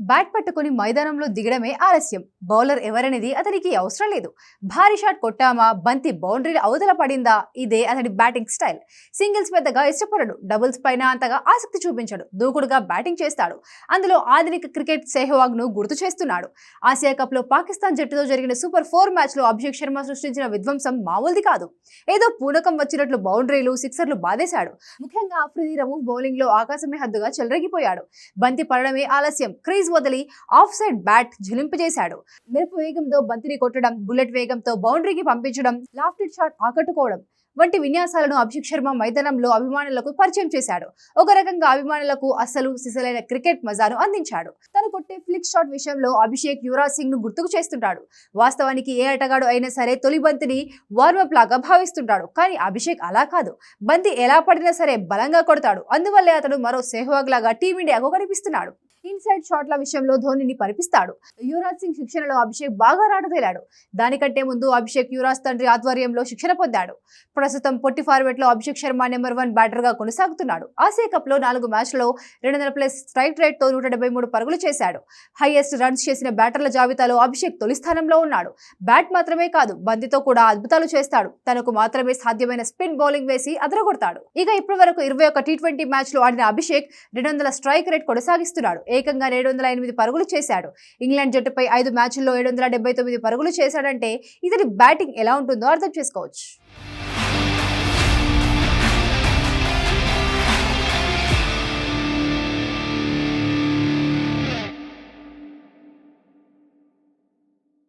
Bat పట్టుకుని మైదానంలో దిగడమే ఆలస్యం. బౌలర్ ఎవరనేది అతనికి అవసరం లేదు. భారీ షాట్ కొట్టామా, బంతి బౌండరీ అవతల పడిందా, ఇదే అతడి బ్యాటింగ్ స్టైల్. సింగిల్స్ పెద్దగా ఇష్టపడడు, డబుల్స్ పైన అంతగా ఆసక్తి చూపించడు. దూకుడుగా బ్యాటింగ్ చేస్తాడు. అందులో ఆధునిక క్రికెట్ సెహ్వాగ్ ను గుర్తు చేస్తున్నాడు. ఆసియా కప్ లో పాకిస్తాన్ జట్టుతో జరిగిన సూపర్ 4 మ్యాచ్ లో అభిషేక్ శర్మ సృష్టించిన విధ్వంసం మామూలుది కాదు. ఏదో పూనకం వచ్చినట్లు బౌండరీలు, సిక్సర్లు బాధేశాడు. ముఖ్యంగా అఫ్రిది రవూఫ్ బౌలింగ్ లో ఆకాశమే హద్దుగా చెలరేగిపోయాడు. బంతి పడడమే ఆలస్యం, క్రీజ్ వదిలి ఆఫ్ సైడ్ బ్యాట్ ఝులింపజేశాడు. మెరుపు వేగంతో బంతిని కొట్టడం, బుల్లెట్ వేగంతో బౌండరీకి పంపించడం, లాఫ్టెడ్ షాట్ ఆకట్టుకోవడం వంటి విన్యాసాలను అభిషేక్ శర్మ మైదానంలో అభిమానులకు పరిచయం చేశాడు. ఒక రకంగా అభిమానులకు అసలు సిసలైన క్రికెట్ మజాను అందించాడు. తను కొట్టే ఫ్లిక్ షాట్ విషయంలో అభిషేక్ యువరాజ్ సింగ్ ను గుర్తుకు చేస్తుంటాడు. వాస్తవానికి ఏ ఆటగాడు అయినా సరే తొలి బంతిని వార్మప్ లాగా భావిస్తుంటాడు. కానీ అభిషేక్ అలా కాదు. బంతి ఎలా పడినా సరే బలంగా కొడతాడు. అందువల్లే అతడు మరో సెహ్వాగ్ లాగా టీమిండియాకు కనిపిస్తున్నాడు. ఇన్సైడ్ షాట్ల విషయంలో ధోనిని పరిపిస్తాడు. యువరాజ్ సింగ్ శిక్షణలో అభిషేక్ బాగా రాటుదేలాడు. దానికంటే ముందు అభిషేక్ యువరాజ్ తండ్రి ఆధ్వర్యంలో శిక్షణ పొందాడు. ప్రస్తుతం పొట్టి ఫార్మాట్ లో అభిషేక్ శర్మ నెంబర్ 1 బ్యాటర్ గా కొనసాగుతున్నాడు. ఆసియా కప్ లో 4 మ్యాచ్లలో 200+ స్ట్రైక్ రేట్ తో 173 పరుగులు చేశాడు. హైయెస్ట్ రన్స్ చేసిన బ్యాటర్ల జాబితాలో అభిషేక్ తొలి స్థానంలో ఉన్నాడు. బ్యాట్ మాత్రమే కాదు, బంతితో కూడా అద్భుతాలు చేస్తాడు. తనకు మాత్రమే సాధ్యమైన స్పిన్ బౌలింగ్ వేసి అదరగొడతాడు. ఇక ఇప్పటి వరకు 21 T20 మ్యాచ్ లో ఆడిన అభిషేక్ 200 స్ట్రైక్ రేట్ కొనసాగిస్తున్నాడు. ఏకంగా 708 పరుగులు చేశాడు. ఇంగ్లాండ్ జట్టుపై 5 మ్యాచ్ల్లో 779 పరుగులు చేశాడంటే ఇతని బ్యాటింగ్ ఎలా ఉంటుందో అర్థం చేసుకోవచ్చు.